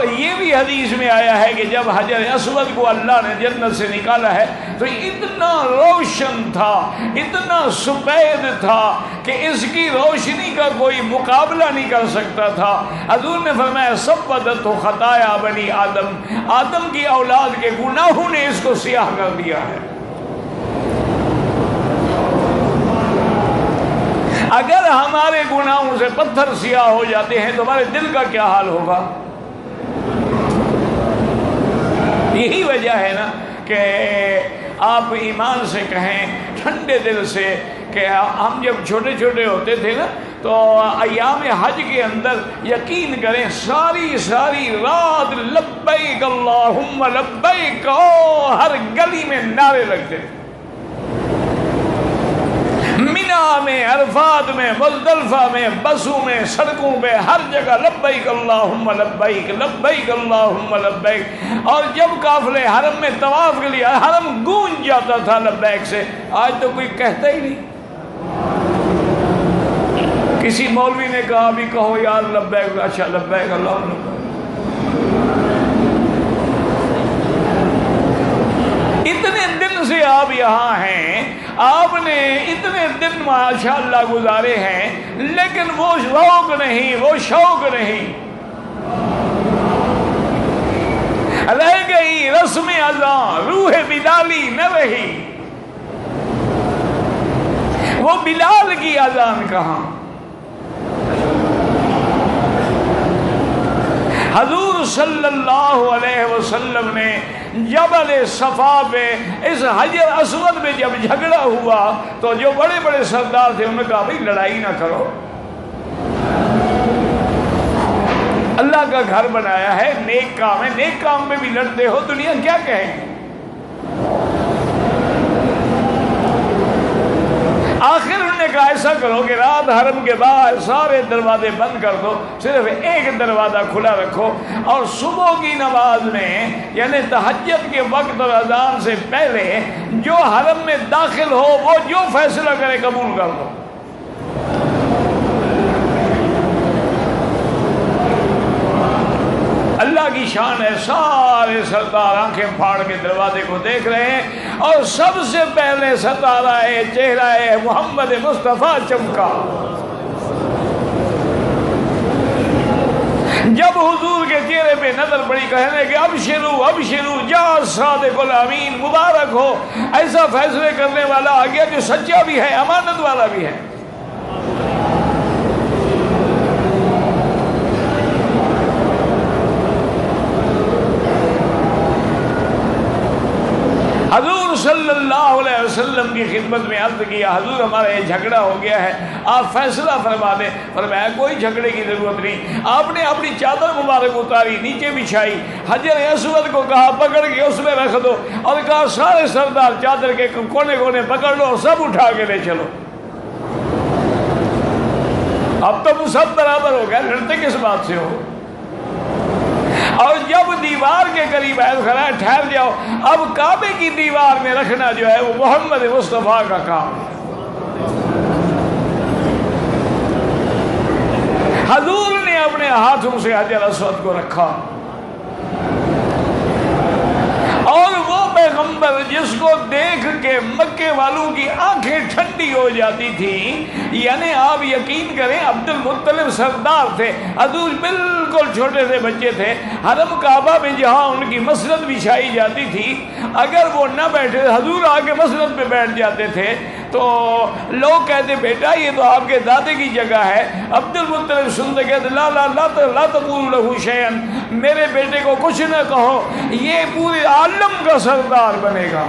اور یہ بھی حدیث میں آیا ہے کہ جب حجر اسود کو اللہ نے جنت سے نکالا ہے تو اتنا روشن تھا، اتنا سفید تھا کہ اس کی روشنی کا کوئی مقابلہ نہیں کر سکتا تھا۔ حضور نے فرمایا سبدت خطایا بنی آدم، آدم کی اولاد کے گناہوں نے اس کو سیاہ کر دیا ہے۔ اگر ہمارے گناہوں سے پتھر سیاہ ہو جاتے ہیں تو ہمارے دل کا کیا حال ہوگا؟ یہی وجہ ہے نا کہ آپ ایمان سے کہیں، ٹھنڈے دل سے، کہ ہم جب چھوٹے چھوٹے ہوتے تھے نا تو ایام حج کے اندر یقین کریں ساری رات لبیک اللہم لبیک، ہر گلی میں نعرے لگتے تھے، مینا میں، عرفات میں، مزدلفہ میں، بسوں میں، سڑکوں پہ، ہر جگہ لبیک اللہم لبیک لبیک اللہم لبیک۔ اور جب قافلے حرم میں طواف کے لیے حرم گونج جاتا تھا لبیک سے۔ آج تو کوئی کہتا ہی نہیں۔ کسی مولوی نے کہا بھی کہو یار لبیک، اچھا لبیک اللہم لبیک۔ اتنے دن سے آپ یہاں ہیں، آپ نے اتنے دن ماشاءاللہ گزارے ہیں، لیکن وہ ذوق نہیں، وہ شوق نہیں، رہ گئی رسم اذان، روح بلالی نہ رہی۔ وہ بلال کی اذان کہاں؟ حضور صلی اللہ علیہ وسلم نے جبل صفا پہ اس حجر اسود میں جب جھگڑا ہوا تو جو بڑے بڑے سردار تھے انہوں نے کہا بھائی لڑائی نہ کرو، اللہ کا گھر بنایا ہے، نیک کام ہے، نیک کام میں بھی لڑتے ہو، دنیا کیا کہے گی؟ آخر انہوں نے کہا ایسا کرو کہ رات حرم کے باہر سارے دروازے بند کر دو، صرف ایک دروازہ کھلا رکھو، اور صبح کی نماز میں یعنی تہجد کے وقت اور اذان سے پہلے جو حرم میں داخل ہو وہ جو فیصلہ کرے قبول کر دو۔ اللہ کی شان ہے، سارے سردار آنکھیں پھاڑ کے دروازے کو دیکھ رہے ہیں، اور سب سے پہلے ستارہ چہرہ محمد مصطفیٰ چمکا۔ جب حضور کے چہرے پہ نظر پڑی کہنے کہ ابشروا ابشروا جاء الصادق الامین، مبارک ہو، ایسا فیصلے کرنے والا آ گیا جو سچا بھی ہے، امانت والا بھی ہے۔ حضور صلی اللہ علیہ وسلم کی خدمت میں عرض کیا حضور ہمارا یہ جھگڑا ہو گیا ہے، آپ فیصلہ فرما دیں۔ فرمایا کوئی جھگڑے کی ضرورت نہیں۔ آپ نے اپنی چادر مبارک اتاری، نیچے بچھائی، حجر اسود کو کہا پکڑ کے اس میں رکھ دو، اور کہا سارے سردار چادر کے کونے کونے پکڑ لو، سب اٹھا کے لے چلو۔ اب تو سب برابر ہو گئے، لڑتے کس بات سے ہو؟ اور جب دیوار کے قریب ایسا کھڑا ہے ٹھہر جاؤ، اب کعبے کی دیوار میں رکھنا جو ہے وہ محمد مصطفیٰ کا کام ہے۔ حضور نے اپنے ہاتھوں سے حجر اسود کو رکھا، اور وہ پیغمبر جس کو دیکھ کے مکے والوں کی آنکھیں ٹھنڈی ہو جاتی تھی، یعنی آپ یقین کریں عبد المطلب سردار تھے، حضور بالکل چھوٹے سے بچے تھے، حرم کعبہ میں جہاں ان کی مسند بچھائی جاتی تھی اگر وہ نہ بیٹھے حضور آ کے مسند پہ بیٹھ جاتے تھے تو لوگ کہتے بیٹا یہ تو آپ کے دادے کی جگہ ہے۔ عبد المطلب سنتے کہتے لا لا لا لا تقولوا له شيئا، میرے بیٹے کو کچھ نہ کہو، یہ پورے عالم کا سردار بنے گا،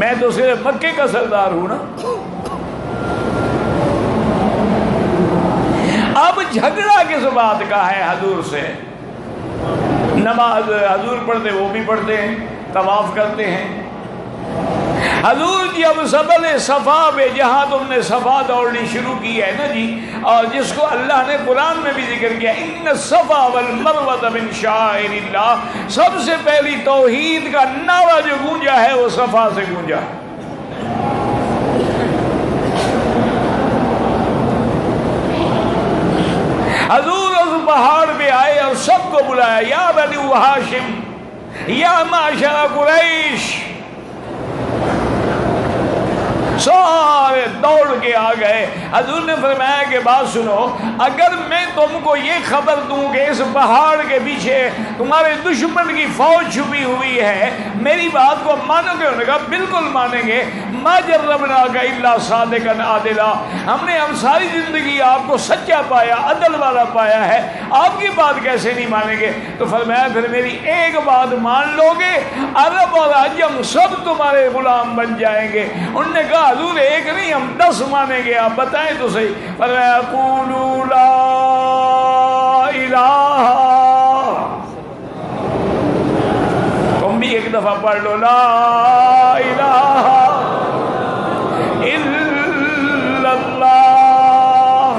میں تو صرف مکے کا سردار ہوں نا۔ اب جھگڑا کس بات کا ہے حضور سے؟ نماز حضور پڑھتے وہ بھی پڑھتے ہیں، طواف کرتے ہیں۔ حضور جب جبل صفا پہ جہاں تم نے صفا دوڑنی شروع کی ہے نا جی، اور جس کو اللہ نے قرآن میں بھی ذکر کیا ان الصفا والمروہ من شعائر اللہ، سب سے پہلی توحید کا نعرہ جو گونجا ہے وہ صفا سے گونجا۔ حضور اس پہاڑ پہ سب کو بلایا، یا بنی ہاشم یا معشر قریش، سارے دوڑ کے آ گئے۔ حضور نے فرمایا کہ بات سنو، اگر میں تم کو یہ خبر دوں کہ اس پہاڑ کے پیچھے تمہارے دشمن کی فوج چھپی ہوئی ہے، میری بات کو مانو گے؟ انہوں نے کہا بالکل مانیں گے۔ ما جربناک الا صادقا عادلا، ہم نے ساری زندگی آپ کو سچا پایا، عدل والا پایا ہے، آپ کی بات کیسے نہیں مانیں گے؟ تو فرمایا پھر میری ایک بات مان لو گے، عرب اور عجم سب تمہارے غلام بن جائیں گے۔ انہوں نے کہا حضور ایک نہیں ہم 10 مانیں گے، آپ بتائیں تو صحیح۔ فرمایا قولوا لا الہ، تم بھی ایک دفعہ پڑھ لو لا الہ الا اللہ۔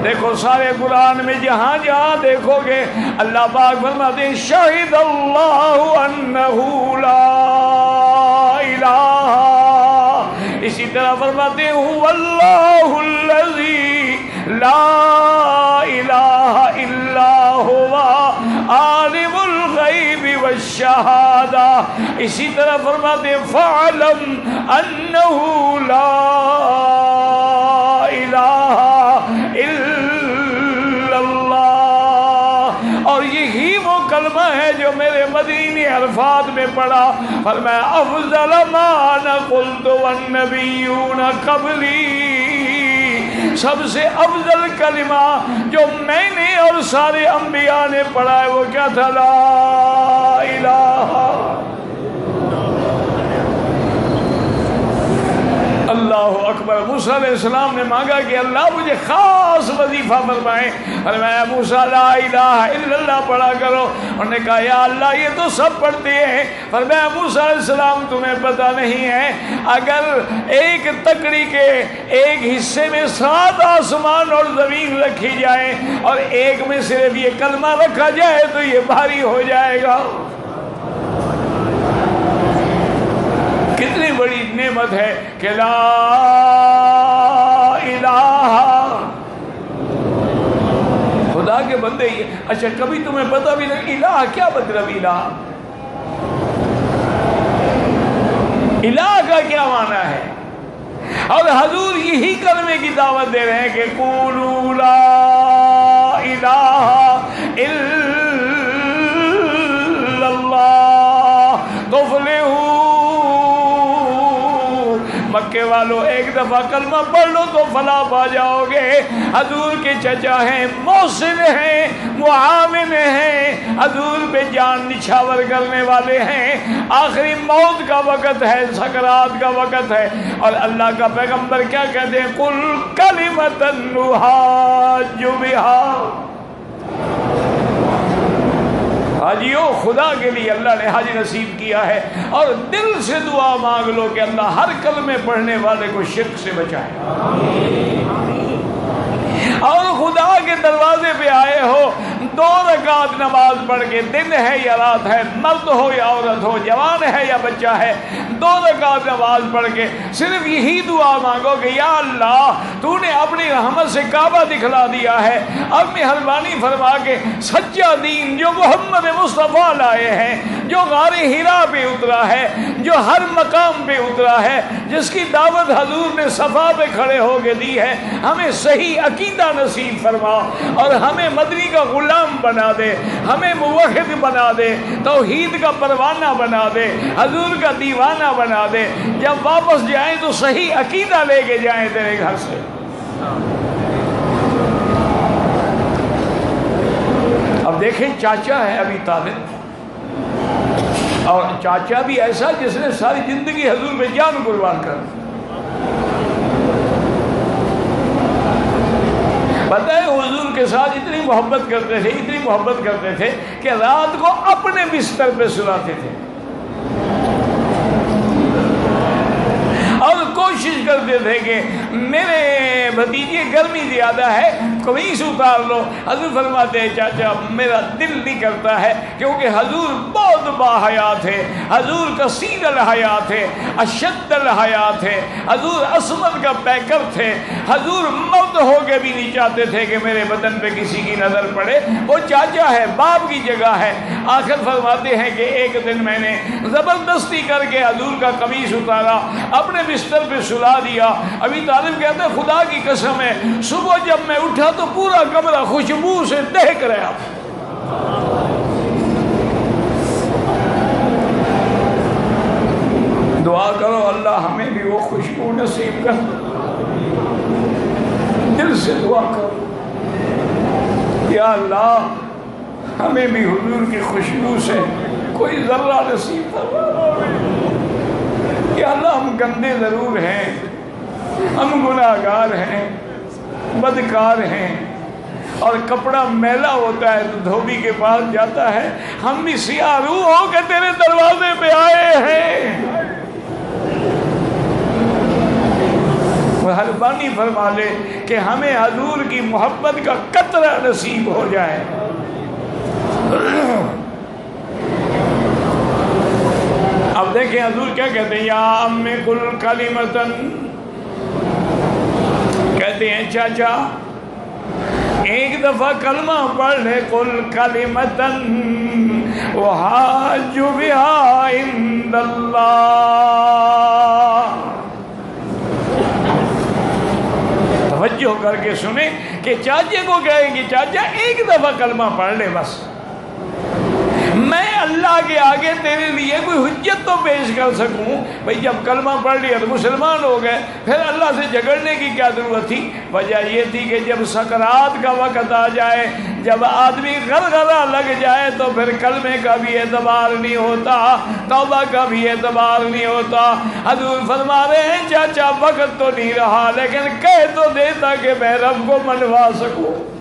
دیکھو سارے قرآن میں جہاں جہاں دیکھو گے اللہ پاک فرماتے ہیں شہد اللہ انہ لا الہ، اسی طرح فرماتے ہیں هو اللہ الذی لا الہ الا هو عالم الغیب والشہادہ، اسی طرح فرماتے ہیں فاعلم انہ لا الہ الا اللہ۔ اور یہی وہ کلمہ ہے جو میرے مدنی نے الفاظ میں پڑھا، فرمایا افضل ما انا قلت والنبیون قبلی، سب سے افضل کلمہ جو میں نے اور سارے انبیاء نے پڑھا ہے وہ کیا تھا؟ لا الہ۔ اللہ اکبر۔ موسیٰ علیہ السلام نے مانگا کہ اللہ مجھے خاص وظیفہ فرمائے، فرمایا موسیٰ لا الہ الا اللہ پڑھا کرو۔ انہوں نے کہا یا اللہ یہ تو سب پڑھتے ہیں۔ فرمایا موسیٰ علیہ السلام تمہیں پتہ نہیں ہے اگر ایک تکڑی کے ایک حصے میں 7 آسمان اور زمین رکھی جائے اور ایک میں صرف یہ کلمہ رکھا جائے تو یہ بھاری ہو جائے گا۔ کتنی بڑی نعمت ہے کہ لا الہ۔ خدا کے بندے اچھا کبھی تمہیں پتہ بھی نہیں الہ کیا مطلب؟ الہ کا کیا معنی ہے؟ اور حضور یہی کلمے کی دعوت دے رہے ہیں کہ قولوا لا الہ الا اللہ تفلحوا۔ مکے والو ایک دفعہ کلمہ پڑھ لو تو فلاح پا جاؤ گے۔ حضور کے چچا ہیں، محسن ہیں، معاون ہیں، حضور پہ جان نچھاور کرنے والے ہیں، آخری موت کا وقت ہے، سکرات کا وقت ہے، اور اللہ کا پیغمبر کیا کہتے ہیں؟ قل کلمۃ نحاج بہا۔ حاجیو خدا کے لیے اللہ نے حج نصیب کیا ہے، اور دل سے دعا مانگ لو کہ اللہ ہر کلمے پڑھنے والے کو شرک سے بچائے۔ اور خدا کے دروازے پہ آئے ہو 2 رکعت نماز پڑھ کے، دن ہے یا رات ہے، مرد ہو یا عورت ہو، جوان ہے یا بچہ ہے، 2 رکعت نماز پڑھ کے صرف یہی دعا مانگو کہ یا اللہ تو نے اپنی رحمت سے کعبہ دکھلا دیا ہے، اب مہربانی فرما کے سچا دین جو محمد مصطفیٰ لائے ہیں، جو غار حرا پہ اترا ہے، جو ہر مقام پہ اترا ہے، جس کی دعوت حضور نے صفا پہ کھڑے ہو کے دی ہے، ہمیں صحیح عقیدہ نصیب فرما اور ہمیں مدنی کا غلام بنا دے، ہمیں موحد بنا دے، توحید کا پروانہ بنا دے، حضور کا دیوانہ بنا دے، جب واپس جائیں تو صحیح عقیدہ لے کے جائیں تیرے گھر سے۔ اب دیکھیں چاچا ہے ابی طالب، اور چاچا بھی ایسا جس نے ساری زندگی حضور پہ جان قربان کر دی۔ پتہ ہے حضور کے ساتھ اتنی محبت کرتے تھے، اتنی محبت کرتے تھے کہ رات کو اپنے بستر پہ سلاتے تھے، اور کوشش کرتے تھے کہ میرے بھتیجے گرمی زیادہ ہے قمیص اتار لو۔ حضور فرماتے ہیں چاچا میرا دل نہیں کرتا ہے، کیونکہ حضور بہت باحیا تھے، حضور کثیر الحیا تھے، اشد الحیا تھے، حضور اسود کا پیکر تھے، حضور مرد ہو کے بھی نہیں چاہتے تھے کہ میرے بدن پہ کسی کی نظر پڑے۔ وہ چاچا ہے، باپ کی جگہ ہے۔ آخر فرماتے ہیں کہ ایک دن میں نے زبردستی کر کے حضور کا قمیص اتارا، اپنے بستر پہ سلا دیا۔ ابی طالب کہتے ہیں خدا کی قسم ہے صبح جب میں اٹھا تو پورا کمرہ خوشبو سے دہک رہا۔ دعا کرو اللہ ہمیں بھی وہ خوشبو نصیب کر، دل سے دعا کرو یا اللہ ہمیں بھی حضور کی خوشبو سے کوئی ذرہ نصیب فرما۔ یا اللہ ہم گندے ضرور ہیں، ہم گناہگار ہیں، بدکار ہیں، اور کپڑا میلا ہوتا ہے تو دھوبی کے پاس جاتا ہے، ہم بھی سیاہ روح ہو کے تیرے دروازے پہ آئے ہیں۔ مہربانی فرما لے کہ ہمیں حضور کی محبت کا قطرہ نصیب ہو جائے۔ اب دیکھیں حضور کیا کہتے ہیں، یا ام کل کلمتن، کہتے ہیں چاچا ایک دفعہ کلمہ پڑھ لے، کل کلمتن وحاج بہا عند اللہ۔ توجہ کر کے سنیں کہ چاچے کو کہیں گے چاچا ایک دفعہ کلمہ پڑھ لے بس، میں اللہ کے آگے تیرے لیے کوئی حجت تو پیش کر سکوں۔ بھئی جب کلمہ پڑھ لیا تو مسلمان ہو گئے، پھر اللہ سے جھگڑنے کی کیا ضرورت تھی؟ وجہ یہ تھی کہ جب سکرات کا وقت آ جائے، جب آدمی غرغرہ لگ جائے تو پھر کلمے کا بھی اعتبار نہیں ہوتا، توبہ کا بھی اعتبار نہیں ہوتا۔ حضور فرما رہے ہیں چاچا وقت تو نہیں رہا، لیکن کہہ تو دیتا کہ میں رب کو منوا سکوں۔